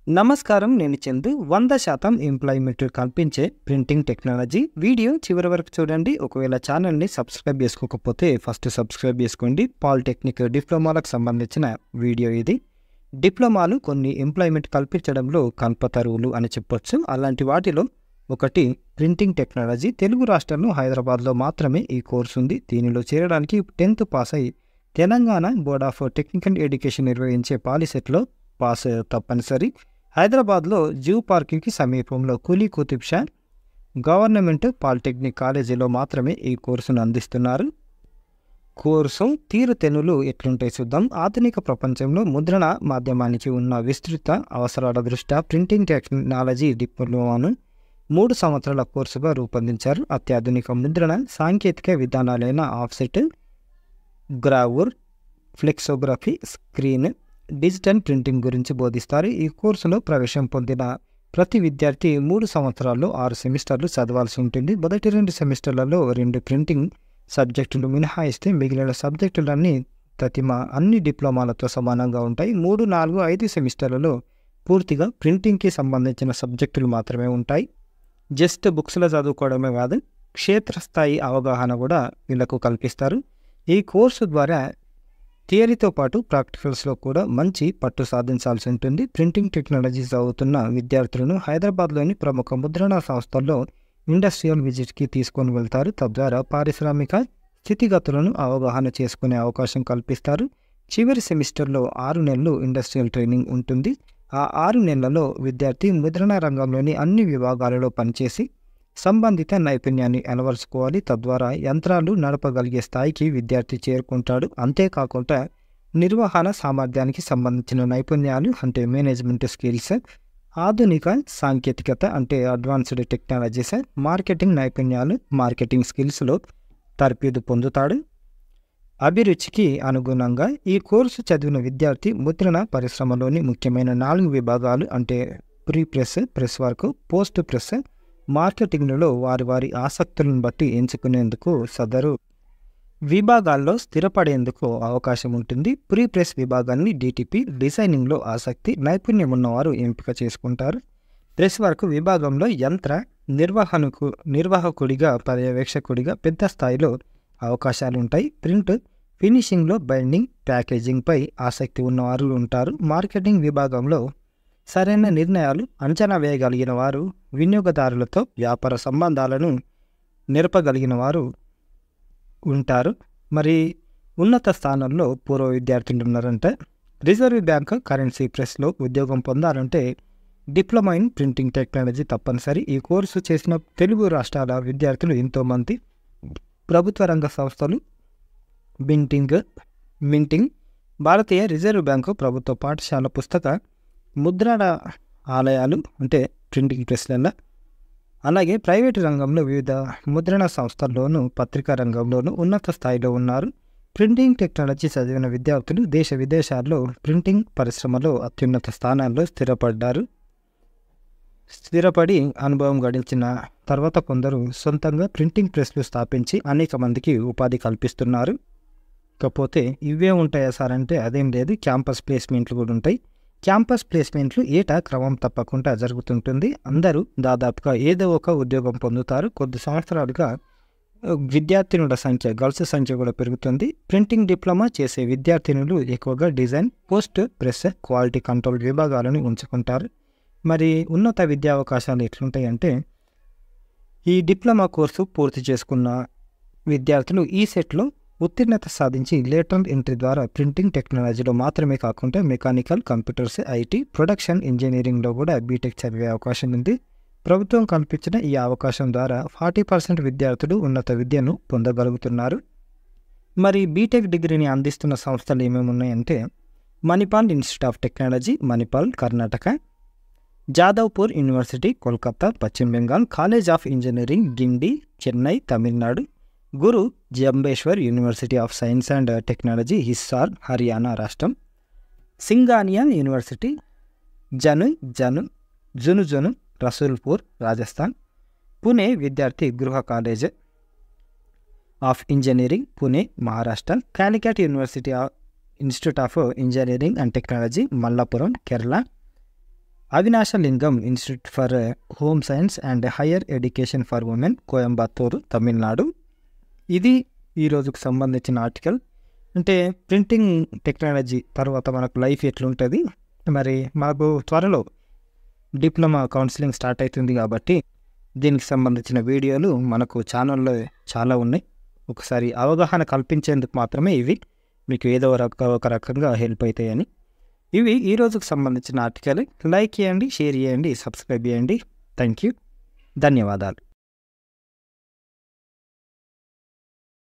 నమస్కారం. నేను చందు. 100% ఎంప్లాయ్‌మెంట్ కల్పించే ప్రింటింగ్ టెక్నాలజీ వీడియో చివరి వరకు చూడండి. ఒకవేళ ఛానల్‌ని సబ్స్క్రైబ్ చేసుకోకపోతే ఫస్ట్ సబ్స్క్రైబ్ చేసుకోండి. పాలిటెక్నిక్ డిప్లొమాలకు సంబంధించిన వీడియో ఇది. డిప్లొమాలు కొన్ని ఎంప్లాయ్‌మెంట్ కల్పించడంలో కల్పతరువులు అని చెప్పొచ్చు. అలాంటి వాటిలో ఒకటి ప్రింటింగ్ టెక్నాలజీ. తెలుగు రాష్ట్రాల్లో హైదరాబాద్లో మాత్రమే ఈ కోర్సు ఉంది. దీనిలో చేరడానికి 10th పాస్ అయి Telangana board of technical education నిర్వహించే పాలిసెట్లో పాస్ తప్పనిసరి. హైదరాబాద్లో జూ పార్కింగ్కి సమీపంలో కులీ కుతుబ్ షా గవర్నమెంట్ పాలిటెక్నిక్ కాలేజీలో మాత్రమే ఈ కోర్సును అందిస్తున్నారు. కోర్సు తీరుతెన్నులు ఎట్లుంటాయి చూద్దాం. ఆధునిక ప్రపంచంలో ముద్రణ మాధ్యమానికి ఉన్న విస్తృత అవసరాల దృష్ట్యా ప్రింటింగ్ టెక్నాలజీ డిప్లొమాను 3 సంవత్సరాల కోర్సుగా రూపొందించారు. అత్యాధునిక ముద్రణ సాంకేతిక విధానాలైన offset, gravure, flexography, screen, digital printing గురించి బోధిస్తారు. ఈ కోర్సులో ప్రవేశం పొందిన ప్రతి విద్యార్థి 3 సంవత్సరాల్లో 6 సెమిస్టర్లు చదవాల్సి ఉంటుంది. మొదటి 2 సెమిస్టర్లలో 2 ప్రింటింగ్ సబ్జెక్టులు మినహాయిస్తే మిగిలిన సబ్జెక్టులన్నీ అన్ని డిప్లొమాలతో సమానంగా ఉంటాయి. 3, 4, 5 సెమిస్టర్లలో పూర్తిగా ప్రింటింగ్కి సంబంధించిన సబ్జెక్టులు మాత్రమే ఉంటాయి. జస్ట్ బుక్స్లో చదువుకోవడమే కాదు, క్షేత్రస్థాయి అవగాహన కూడా వీళ్ళకు కల్పిస్తారు. ఈ కోర్సు ద్వారా థియరీతో పాటు ప్రాక్టికల్స్లో కూడా మంచి పట్టు సాధించాల్సి ఉంటుంది. ప్రింటింగ్ టెక్నాలజీ చదువుతున్న విద్యార్థులను హైదరాబాద్లోని ప్రముఖ ముద్రణ సంస్థల్లో ఇండస్ట్రియల్ విజిట్కి తీసుకొని వెళ్తారు. తద్వారా పారిశ్రామిక స్థితిగతులను అవగాహన చేసుకునే అవకాశం కల్పిస్తారు. చివరి సెమిస్టర్లో 6 నెలలు ఇండస్ట్రియల్ ట్రైనింగ్ ఉంటుంది. ఆ 6 నెలలలో విద్యార్థి ముద్రణ రంగంలోని అన్ని విభాగాలలో పనిచేసి సంబంధిత నైపుణ్యాన్ని అలవరుచుకోవాలి. తద్వారా యంత్రాలు నడపగలిగే స్థాయికి విద్యార్థి చేరుకుంటాడు. అంతేకాకుండా నిర్వహణ సామర్థ్యానికి సంబంధించిన నైపుణ్యాలు అంటే మేనేజ్మెంట్ స్కిల్స్, ఆధునిక సాంకేతికత అంటే అడ్వాన్స్డ్ టెక్నాలజీస్, మార్కెటింగ్ నైపుణ్యాలు మార్కెటింగ్ స్కిల్స్లో తర్ఫీదు పొందుతాడు. అభిరుచికి అనుగుణంగా ఈ కోర్సు చదివిన విద్యార్థి ముద్రణ పరిశ్రమలోని ముఖ్యమైన 4 విభాగాలు అంటే pre press, press work, post press, మార్కెటింగ్లలో వారి ఆసక్తులను బట్టి ఎంచుకునేందుకు సదరు విభాగాల్లో స్థిరపడేందుకు అవకాశం ఉంటుంది. ప్రీ ప్రెస్ విభాగాన్ని డిటిపి, డిజైనింగ్లో ఆసక్తి, నైపుణ్యం ఉన్నవారు ఎంపిక చేసుకుంటారు. ప్రెస్ వర్క్ విభాగంలో యంత్ర నిర్వాహకుడిగా, పర్యవేక్షకుడిగా పెద్ద స్థాయిలో అవకాశాలు ఉంటాయి. ప్రింట్ ఫినిషింగ్లో బైండింగ్, ప్యాకేజింగ్పై ఆసక్తి ఉన్నవారు ఉంటారు. మార్కెటింగ్ విభాగంలో సరైన నిర్ణయాలు అంచనా వేయగలిగిన వారు, వినియోగదారులతో వ్యాపార సంబంధాలను నెరపగలిగిన వారు ఉంటారు. మరి ఉన్నత స్థానంలో పూర్వ విద్యార్థులు ఉన్నారంటే రిజర్వ్ బ్యాంక్ కరెన్సీ ప్రెస్లో ఉద్యోగం పొందాలంటే డిప్లొమా ఇన్ ప్రింటింగ్ టెక్నాలజీ తప్పనిసరి. ఈ కోర్సు చేసిన తెలుగు రాష్ట్రాల విద్యార్థులు ఎంతోమంది ప్రభుత్వ రంగ సంస్థలు, మింటింగ్, భారతీయ రిజర్వ్ బ్యాంకు, ప్రభుత్వ పాఠశాల, పుస్తక ముద్రణ ఆలయాలు అంటే ప్రింటింగ్ ప్రెస్లలో, అలాగే ప్రైవేటు రంగంలో వివిధ ముద్రణ సంస్థల్లోనూ పత్రికా రంగంలోనూ ఉన్నత స్థాయిలో ఉన్నారు. ప్రింటింగ్ టెక్నాలజీ చదివిన విద్యార్థులు దేశ విదేశాల్లో ప్రింటింగ్ పరిశ్రమలో అత్యున్నత స్థానాల్లో స్థిరపడి అనుభవం గడించిన తర్వాత కొందరు సొంతంగా ప్రింటింగ్ ప్రెస్లు స్థాపించి అనేక మందికి ఉపాధి కల్పిస్తున్నారు. ఇకపోతే ఇవే ఉంటాయా సార్ అంటే అదేం లేదు. క్యాంపస్ ప్లేస్మెంట్లు కూడా ఉంటాయి. క్యాంపస్ ప్లేస్మెంట్లు ఏటా క్రమం తప్పకుండా జరుగుతుంటుంది. అందరూ దాదాపుగా ఏదో ఒక ఉద్యోగం పొందుతారు. కొద్ది సంవత్సరాలుగా విద్యార్థినుల సంఖ్య, గర్ల్స్ సంఖ్య కూడా పెరుగుతుంది. ప్రింటింగ్ డిప్లొమా చేసే విద్యార్థినులు ఎక్కువగా design, post press, quality control విభాగాలను ఉంచుకుంటారు. మరి ఉన్నత విద్యా అవకాశాలు ఎట్లుంటాయంటే ఈ డిప్లొమా కోర్సు పూర్తి చేసుకున్న విద్యార్థులు ఈ సెట్లో ఉత్తీర్ణత సాధించి లేటరల్ ఎంట్రీ ద్వారా ప్రింటింగ్ టెక్నాలజీలో మాత్రమే కాకుండా మెకానికల్, కంప్యూటర్స్, ఐటీ, ప్రొడక్షన్ ఇంజనీరింగ్లో కూడా బీటెక్ చదివే అవకాశం ఉంది. ప్రభుత్వం కల్పించిన ఈ అవకాశం ద్వారా 40% విద్యార్థులు ఉన్నత విద్యను పొందగలుగుతున్నారు. మరి బీటెక్ డిగ్రీని అందిస్తున్న సంస్థలు ఏమేమి ఉన్నాయంటే Manipal Institute of Technology, Manipal, Karnataka, Jadavpur University, Kolkata, Paschim Bengal, College of Engineering, Guindy, Chennai, Tamil Nadu, Guru Jambheshwar University of Science and Technology, Hisar, Haryana రాష్ట్రం, సింగానియా యూనివర్సిటీ, జును, Rasulpur, Rajasthan, Pune Vidyarthi Griha College of Engineering, Pune, Maharashtra, Calicut University Institute of Engineering and Technology, Malappuram, Kerala, Avinashilingam Institute for Home Science and Higher Education for Women, Coimbatore, Tamil Nadu. ఇది ఈ రోజుకు సంబంధించిన article. అంటే printing technology తర్వాత మనకు life ఎట్లుంటుంది, మరి మాకు త్వరలో డిప్లొమా కౌన్సిలింగ్ స్టార్ట్ అవుతుంది కాబట్టి దీనికి సంబంధించిన వీడియోలు మనకు ఛానల్లో చాలా ఉన్నాయి. ఒకసారి అవగాహన కల్పించేందుకు మాత్రమే ఇవి, మీకు ఏదో ఒక రకంగా హెల్ప్ అవుతాయని. ఇవి ఈ రోజుకు సంబంధించిన ఆర్టికల్. లైక్ చేయండి, షేర్ చేయండి, సబ్స్క్రైబ్ చేయండి. థ్యాంక్ యూ, ధన్యవాదాలు.